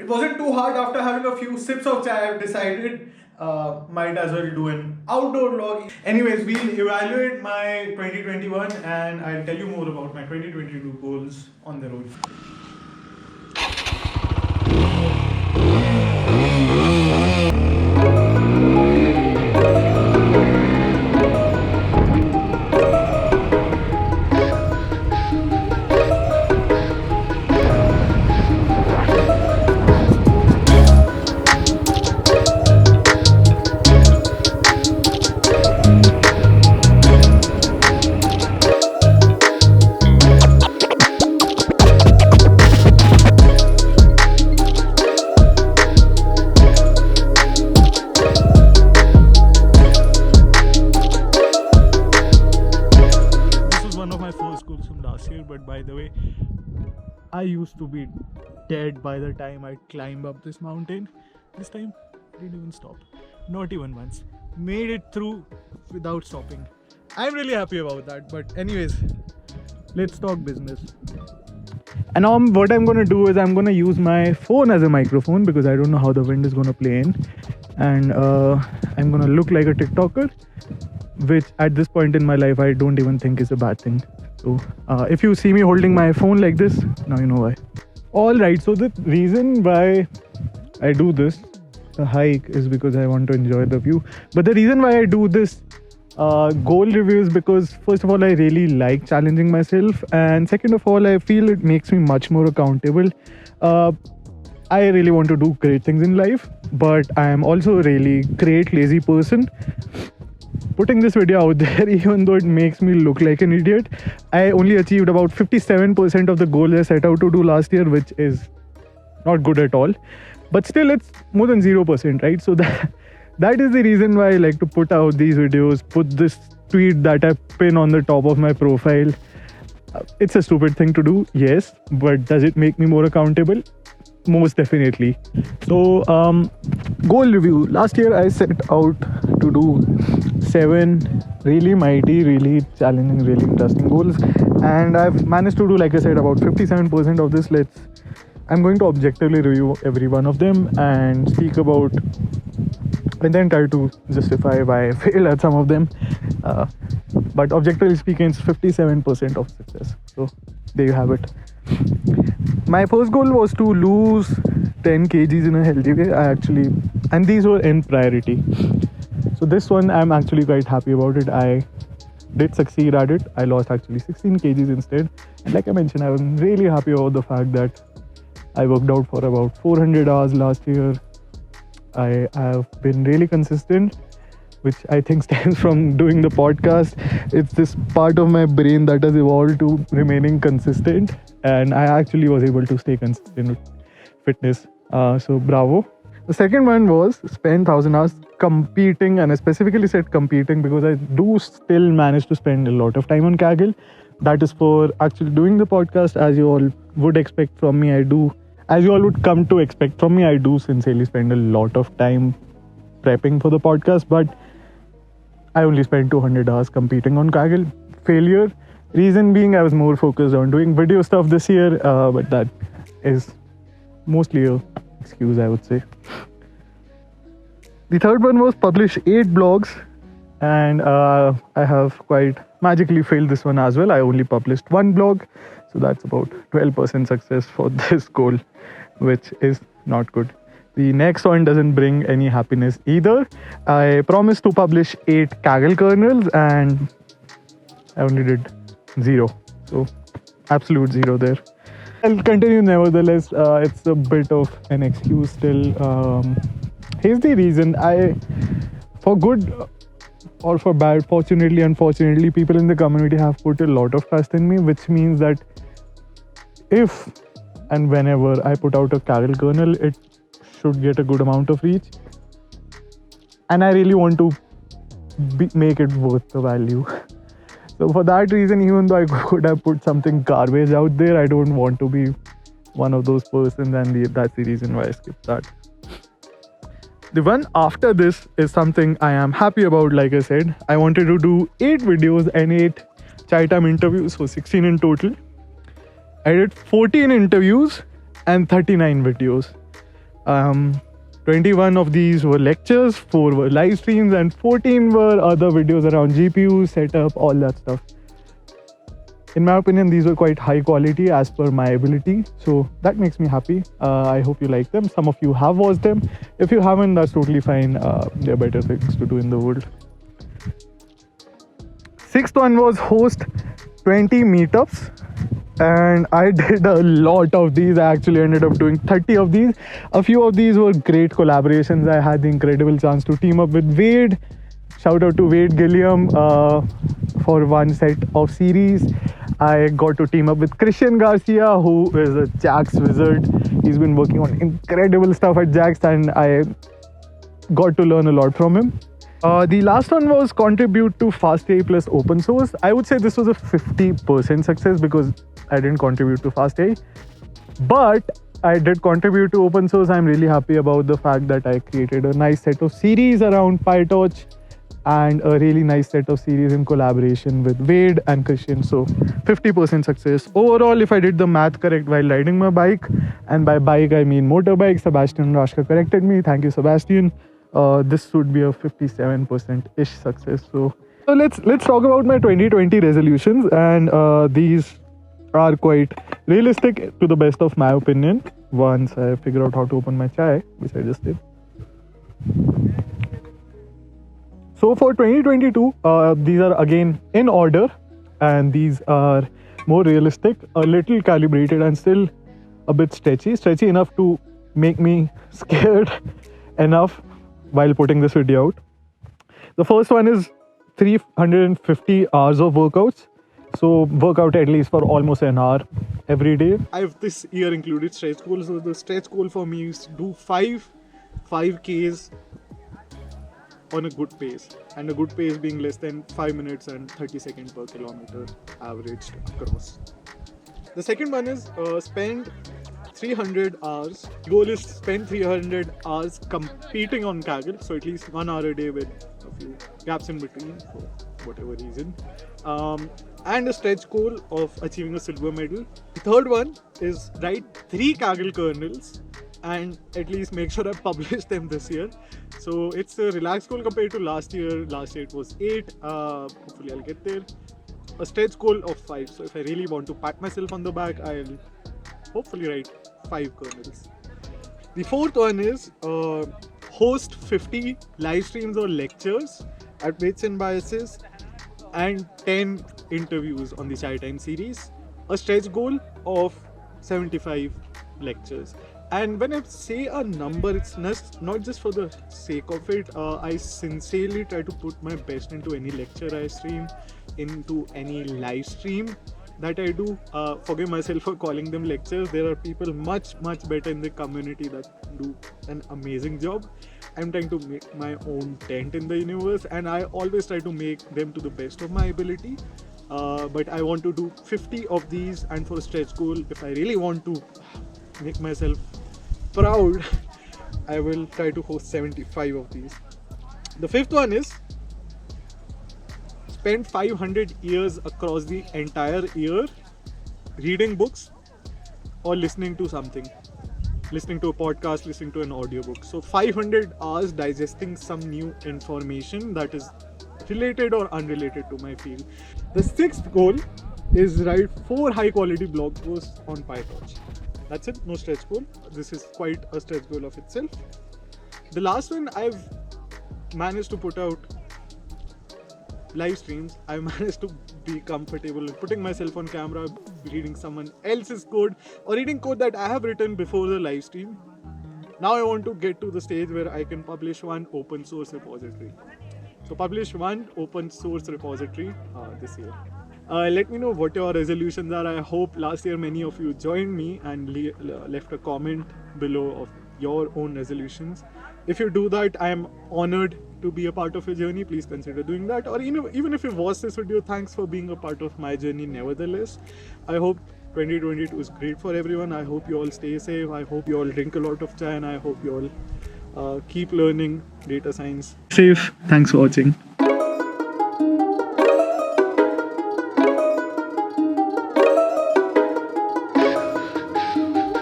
wasn't too hard. After having a few sips of chai, I've decided might as well do an outdoor vlog. Anyways, we'll evaluate my 2021 and I'll tell you more about my 2022 goals on the road. But by the way, I used to be dead by the time I climb up this mountain. This time, I didn't even stop. Not even once. Made it through without stopping. I'm really happy about that. But anyways, let's talk business. And now what I'm going to do is I'm going to use my phone as a microphone because I don't know how the wind is going to play in. And I'm going to look like a TikToker, which at this point in my life, I don't even think is a bad thing. So if you see me holding my phone like this, now you know why. Alright, so the reason why I do this, the hike, is because I want to enjoy the view. But the reason why I do this goal review is because first of all, I really like challenging myself. And second of all, I feel it makes me much more accountable. I really want to do great things in life, but I am also a really great lazy person. Putting this video out there, even though it makes me look like an idiot, I only achieved about 57% of the goal I set out to do last year, which is not good at all. But still, it's more than 0%, right? So that is the reason why I like to put out these videos, put this tweet that I pin on the top of my profile. It's a stupid thing to do, yes, but does it make me more accountable? Most definitely. So goal review. Last year I set out to do 7 really mighty, really challenging, really interesting goals, and I've managed to do, like I said, about 57% of this. I'm going to objectively review every one of them and speak about, and then try to justify why I failed at some of them. But objectively speaking, it's 57% of success. So there you have it. My first goal was to lose 10 kgs in a healthy way. And these were in priority. So this one, I'm actually quite happy about it. I did succeed at it. I lost actually 16 kgs instead. And like I mentioned, I was really happy about the fact that I worked out for about 400 hours last year. I have been really consistent, which I think stems from doing the podcast. It's this part of my brain that has evolved to remaining consistent, and I actually was able to stay consistent with fitness. So bravo. The second one was spend 1,000 hours competing, and I specifically said competing because I do still manage to spend a lot of time on Kaggle. That is for actually doing the podcast, as you all would expect from me. As you all would come to expect from me, I do sincerely spend a lot of time prepping for the podcast, but I only spent 200 hours competing on Kaggle. Failure. Reason being, I was more focused on doing video stuff this year, but that is mostly a excuse, I would say. The third one was publish 8 blogs, and I have quite magically failed this one as well. I only published 1 blog, so that's about 12% success for this goal, which is not good. The next one doesn't bring any happiness either. I promised to publish 8 Kaggle kernels and I only did 0. So absolute 0 there. I'll continue nevertheless. It's a bit of an excuse still. Here's the reason. For good or for bad, fortunately, unfortunately, people in the community have put a lot of trust in me, which means that if and whenever I put out a Kaggle kernel, it should get a good amount of reach, and I really want to make it worth the value. So for that reason, even though I could have put something garbage out there, I don't want to be one of those persons, and that's the reason why I skipped that. The one after this is something I am happy about. Like I said, I wanted to do 8 videos and 8 chai time interviews, so 16 in total. I did 14 interviews and 39 videos. Um, 21 of these were lectures, 4 were live streams, and 14 were other videos around GPU, setup, all that stuff. In my opinion, these were quite high quality as per my ability. So that makes me happy. I hope you like them. Some of you have watched them. If you haven't, that's totally fine. There are better things to do in the world. Sixth one was host 20 meetups. And I did a lot of these. I actually ended up doing 30 of these. A few of these were great collaborations. I had the incredible chance to team up with Wade. Shout out to Wade Gilliam for one set of series. I got to team up with Christian Garcia, who is a Jax wizard. He's been working on incredible stuff at Jax, and I got to learn a lot from him. The last one was contribute to FastAI plus open source. I would say this was a 50% success because I didn't contribute to FastAI, but I did contribute to open source. I'm really happy about the fact that I created a nice set of series around PyTorch and a really nice set of series in collaboration with Wade and Christian. So 50% success. Overall, if I did the math correct while riding my bike, and by bike I mean motorbike, Sebastian Rashka corrected me. Thank you, Sebastian. This would be a 57%-ish success. So let's talk about my 2020 resolutions, and these are quite realistic to the best of my opinion. Once I figure out how to open my chai, which I just did. So for 2022, these are again in order, and these are more realistic, a little calibrated, and still a bit stretchy enough to make me scared enough while putting this video out. The first one is 350 hours of workouts. So work out at least for almost an hour every day. I've this year included stretch goals. So the stretch goal for me is to do 5Ks on a good pace, and a good pace being less than 5 minutes and 30 seconds per kilometer averaged across. The second one is spend 300 hours. Goal is spend 300 hours competing on Kaggle, so at least 1 hour a day with a few gaps in between for whatever reason. And a stretch goal of achieving a silver medal. The third one is write 3 Kaggle kernels and at least make sure I publish them this year. So it's a relaxed goal compared to last year. Last year it was 8. Hopefully I'll get there. A stretch goal of 5. So if I really want to pat myself on the back, I'll hopefully write 5 kernels. The fourth one is host 50 live streams or lectures at Weights and Biases and 10 interviews on the Chai Time series. A stretch goal of 75 lectures. And when I say a number, it's not just for the sake of it. I sincerely try to put my best into any lecture I stream, into any live stream that I do. Forgive myself for calling them lectures. There are people much better in the community that do an amazing job. I'm trying to make my own dent in the universe, and I always try to make them to the best of my ability. But I want to do 50 of these, and for a stretch goal, if I really want to make myself proud, I will try to host 75 of these. The fifth one is spend 500 years across the entire year reading books or listening to something, listening to a podcast, listening to an audiobook. So 500 hours digesting some new information that is related or unrelated to my field. The sixth goal is write 4 high quality blog posts on PyTorch. That's it, no stretch goal. This is quite a stretch goal of itself. The last one, I've managed to put out live streams. I've managed to be comfortable in putting myself on camera, reading someone else's code or reading code that I have written before the live stream. Now I want to get to the stage where I can publish one open source repository. So publish one open source repository this year. Let me know what your resolutions are. I hope last year many of you joined me and left a comment below of your own resolutions. If you do that, I am honored to be a part of your journey. Please consider doing that. Or even if you watched this video, thanks for being a part of my journey nevertheless. I hope 2022 is great for everyone. I hope you all stay safe. I hope you all drink a lot of chai, and I hope you all keep learning data science. Safe. Thanks for watching.